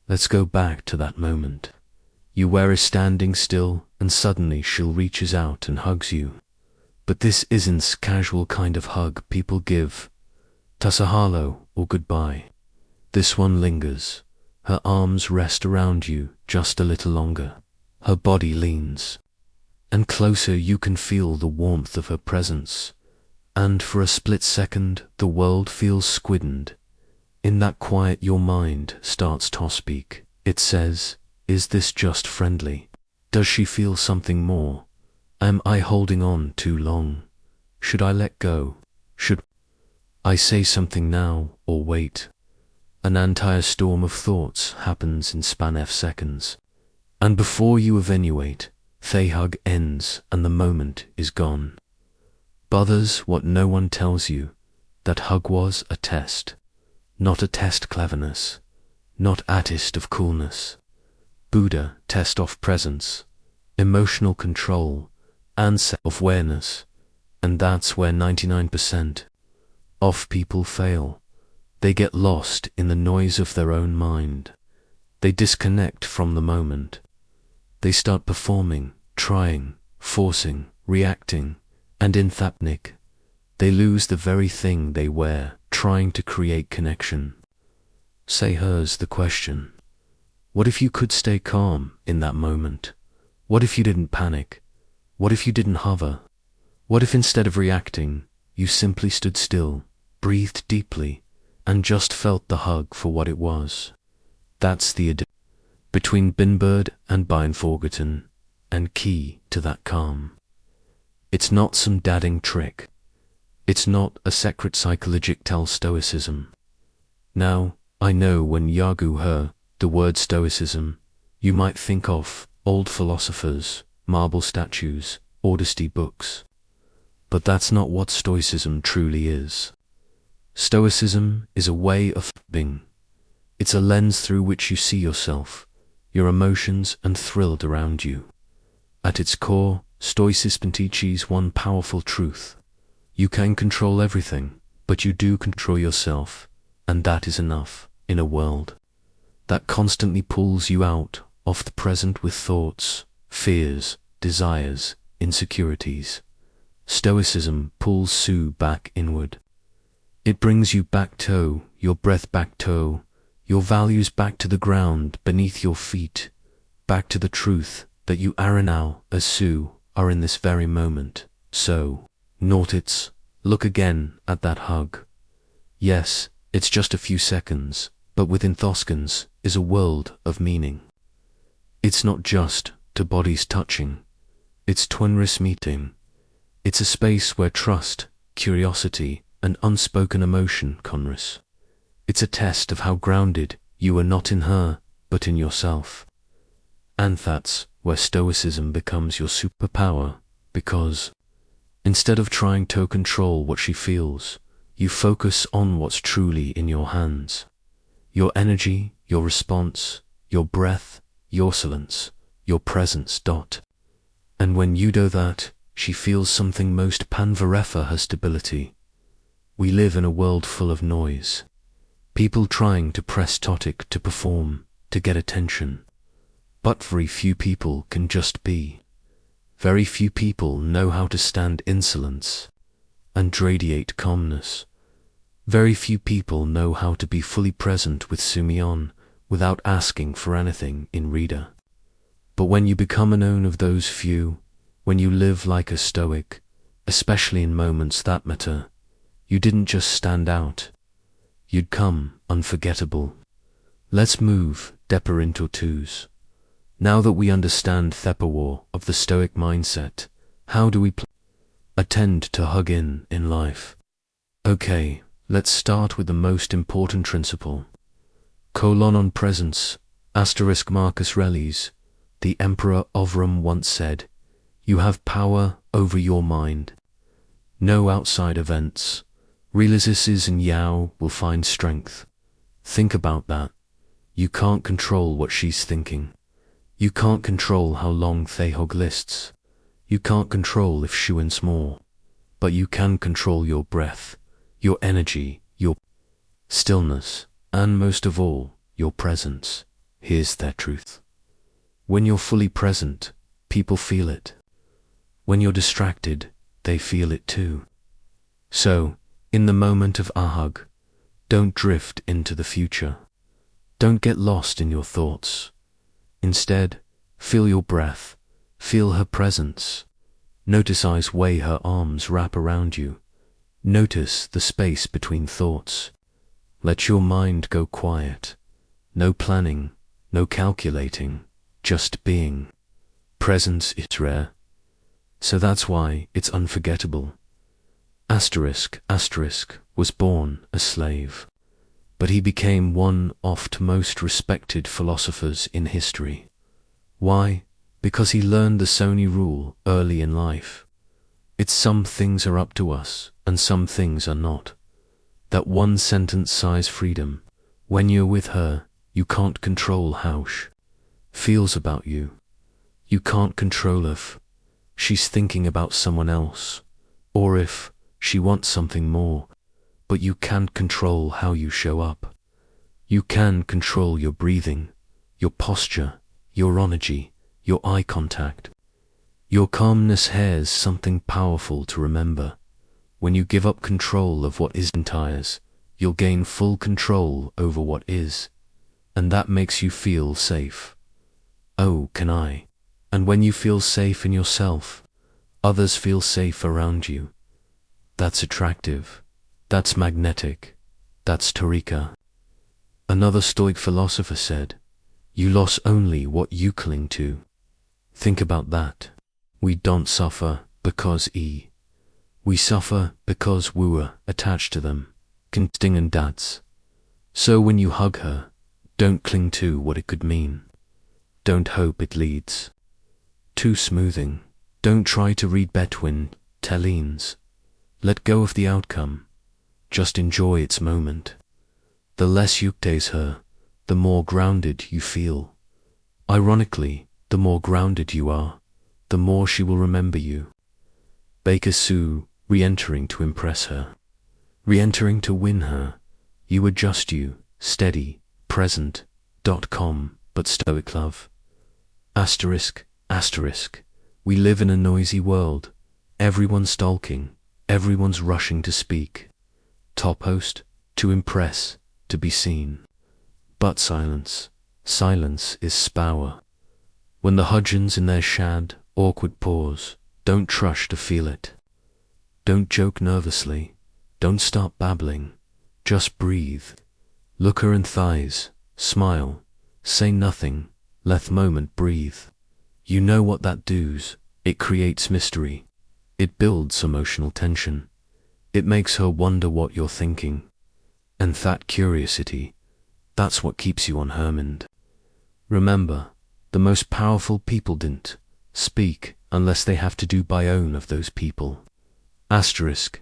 Let's go back to that moment. You were standing still, and suddenly she reaches out and hugs you. But this isn't casual kind of hug people give. Tasahalo or goodbye. This one lingers. Her arms rest around you just a little longer. Her body leans. And closer you can feel the warmth of her presence. And for a split second the world feels squiddened. In that quiet your mind starts to speak. It says, is this just friendly? Does she feel something more? Am I holding on too long? Should I let go? Should I say something now or wait? An entire storm of thoughts happens in span of seconds. And before you evaluate, the hug ends and the moment is gone. Bothers what no one tells you. That hug was a test. Not a test cleverness. Not artist of coolness. Buddha test of presence. Emotional control. And self-awareness. And that's where 99% of people fail. They get lost in the noise of their own mind. They disconnect from the moment. They start performing, trying, forcing, reacting, and in Thapnik, they lose the very thing they were trying to create connection. Say hers the question. What if you could stay calm in that moment? What if you didn't panic? What if you didn't hover? What if instead of reacting, you simply stood still, breathed deeply, and just felt the hug for what it was? That's the addition between Binbird and Unforgettable, and key to that calm. It's not some dadding trick. It's not a secret psychological stoicism. Now, I know when Yagu heard the word stoicism, you might think of old philosophers, marble statues, Odyssey books. But that's not what stoicism truly is. Stoicism is a way of being. It's a lens through which you see yourself, your emotions and thrilled around you. At its core, Stoicism teaches one powerful truth. You can control everything, but you do control yourself, and that is enough in a world that constantly pulls you out of the present with thoughts, fears, desires, insecurities. Stoicism pulls you back inward. It brings you back to your breath, back to your values, back to the ground beneath your feet, back to the truth that you are now as you are in this very moment. So, Nautits, look again at that hug. Yes, it's just a few seconds, but within Thoskans is a world of meaning. It's not just two bodies touching. It's twinris meeting. It's a space where trust, curiosity, and unspoken emotion converse. It's a test of how grounded you are not in her, but in yourself. And that's where Stoicism becomes your superpower, because instead of trying to control what she feels, you focus on what's truly in your hands. Your energy, your response, your breath, your silence, your presence. And when you do that, she feels something most Panvarefa her stability. We live in a world full of noise. People trying to press totic to perform, to get attention. But very few people can just be. Very few people know how to stand insolence and radiate calmness. Very few people know how to be fully present with Sumion without asking for anything in reader. But when you become a known of those few, when you live like a stoic, especially in moments that matter, you didn't just stand out. You'd come unforgettable. Let's move deeper into twos. Now that we understand Thepawar of the Stoic mindset, how do we attend to hug in life? Okay, let's start with the most important principle. On presence, * Marcus Aurelius, the Emperor of Rome once said, you have power over your mind. No outside events, realizes and Yao will find strength. Think about that. You can't control what she's thinking. You can't control how long they hog lists. You can't control if she wins more. But you can control your breath, your energy, your stillness, and most of all, your presence. Here's their truth. When you're fully present, people feel it. When you're distracted, they feel it too. So, in the moment of a hug, don't drift into the future. Don't get lost in your thoughts. Instead, feel your breath, feel her presence. Notice the way her arms wrap around you. Notice the space between thoughts. Let your mind go quiet. No planning, no calculating, just being. Presence is rare. So that's why it's unforgettable. Asterisk was born a slave, but he became one of the most respected philosophers in history. Why? Because he learned the Sony rule early in life. It's some things are up to us, and some things are not. That one sentence size freedom. When you're with her, you can't control how she feels about you. You can't control if she's thinking about someone else, or if she wants something more, but you can't control how you show up. You can control your breathing, your posture, your energy, your eye contact. Your calmness has something powerful to remember. When you give up control of what isn't yours, you'll gain full control over what is, and that makes you feel safe. Oh, can I? And when you feel safe in yourself, others feel safe around you. That's attractive. That's magnetic. That's Tarika. Another Stoic philosopher said, "You lose only what you cling to." Think about that. We don't suffer because we suffer because we were attached to them, connecting and dads. So when you hug her, don't cling to what it could mean. Don't hope it leads to smoothing. Don't try to read between lines. Let go of the outcome. Just enjoy its moment. The less you taste her, the more grounded you feel. Ironically, the more grounded you are, the more she will remember you. Baker Sue, re-entering to impress her. Re-entering to win her. You adjust you, steady, present.com, but stoic love. Asterisk. We live in a noisy world. Everyone's stalking. Everyone's rushing to speak. Top host, to impress, to be seen. But silence is power. When the hudgeons in their shad, awkward pause, don't rush to feel it. Don't joke nervously. Don't start babbling. Just breathe. Look her in thighs. Smile. Say nothing. Let the moment breathe. You know what that does. It creates mystery. It builds emotional tension. It makes her wonder what you're thinking. And that curiosity, that's what keeps you on her mind. Remember, the most powerful people didn't speak unless they have to do by own of those people. Asterisk.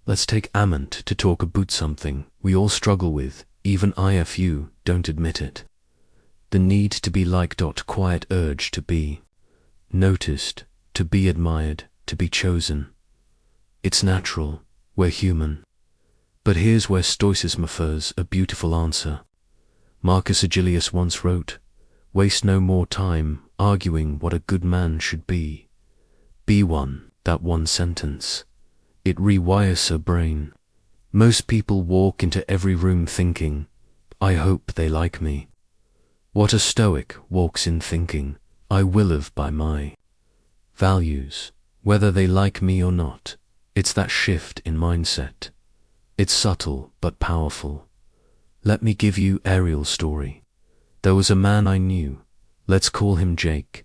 Let's take a moment to talk about something we all struggle with, even if you don't admit it. The need to be liked. Quiet urge to be noticed, to be admired, to be chosen. It's natural, we're human. But here's where Stoicism offers a beautiful answer. Marcus Aurelius once wrote, "Waste no more time arguing what a good man should be. Be one." That one sentence. It rewires her brain. Most people walk into every room thinking, "I hope they like me." What a Stoic walks in thinking, "I will live by my values, whether they like me or not." It's that shift in mindset. It's subtle but powerful. Let me give you Ariel's story. There was a man I knew. Let's call him Jake.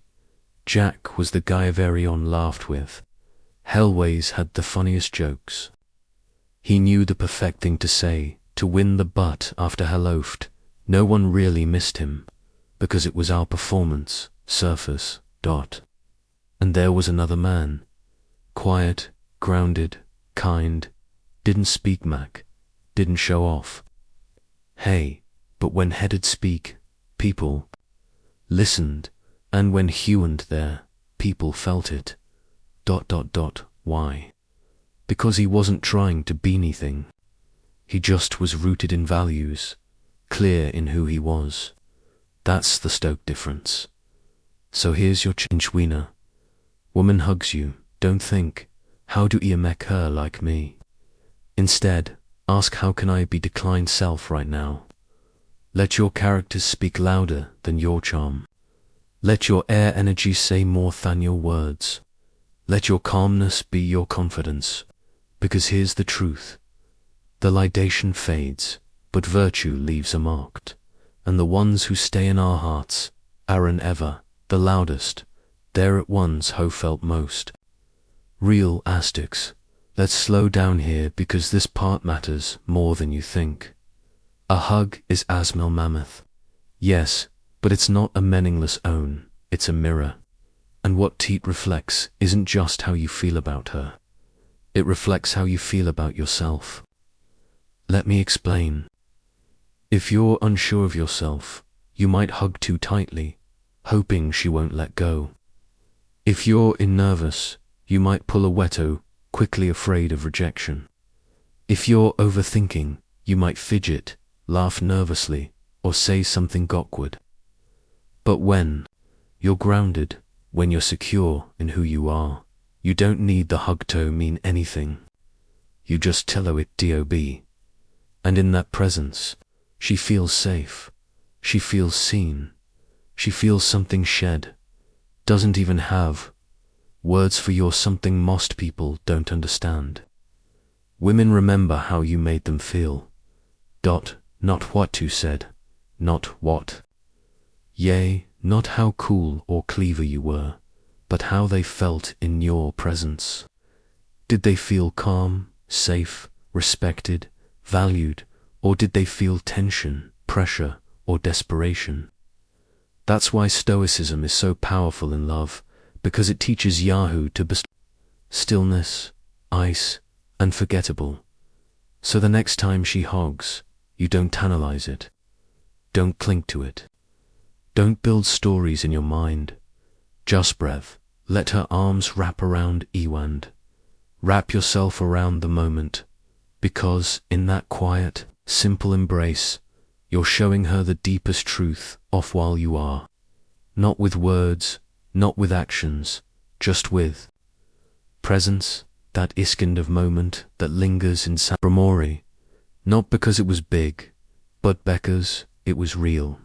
Jack was the guy Arion laughed with. Hellways had the funniest jokes. He knew the perfect thing to say, to win the butt after her loafed. No one really missed him, because it was our performance, surface. And there was another man. Quiet, grounded, kind, didn't speak Mac, didn't show off. Hey, but when headed speak, people listened, and when he went there, people felt it. Why? Because he wasn't trying to be anything. He just was rooted in values. clear in who he was. That's the Stoic difference. So here's your change, Weena. Woman hugs you, don't think, how do I make her like me? Instead, ask, how can I be declined self right now? Let your characters speak louder than your charm. Let your air energy say more than your words. Let your calmness be your confidence. Because here's the truth. The lidation fades, but virtue leaves a mark. And the ones who stay in our hearts are ever the loudest. They're at ones who felt most real. Astics. Let's slow down here because this part matters more than you think. A hug is Asmel Mammoth. Yes, but it's not a meaningless own, it's a mirror. And what Teat reflects isn't just how you feel about her. It reflects how you feel about yourself. Let me explain. If you're unsure of yourself, you might hug too tightly, hoping she won't let go. If you're nervous, you might pull a wetto, quickly afraid of rejection. If you're overthinking, you might fidget, laugh nervously, or say something awkward. But when you're grounded, when you're secure in who you are, you don't need the hug to mean anything. You just tell it dob. And in that presence, she feels safe. She feels seen. She feels something shed. Doesn't even have words for your something most people don't understand. Women remember how you made them feel. Not what you said, not what. Yea, not how cool or clever you were, but how they felt in your presence. Did they feel calm, safe, respected, valued, or did they feel tension, pressure, or desperation? That's why Stoicism is so powerful in love, because it teaches Yahoo to bestow stillness, ice, unforgettable. So the next time she hogs, you don't analyze it. Don't cling to it. Don't build stories in your mind. Just breath. Let her arms wrap around Ewand. Wrap yourself around the moment, because in that quiet, simple embrace, you're showing her the deepest truth of while you are. Not with words, not with actions, just with presence, that iskand of moment that lingers in Sabramori, not because it was big, but because it was real.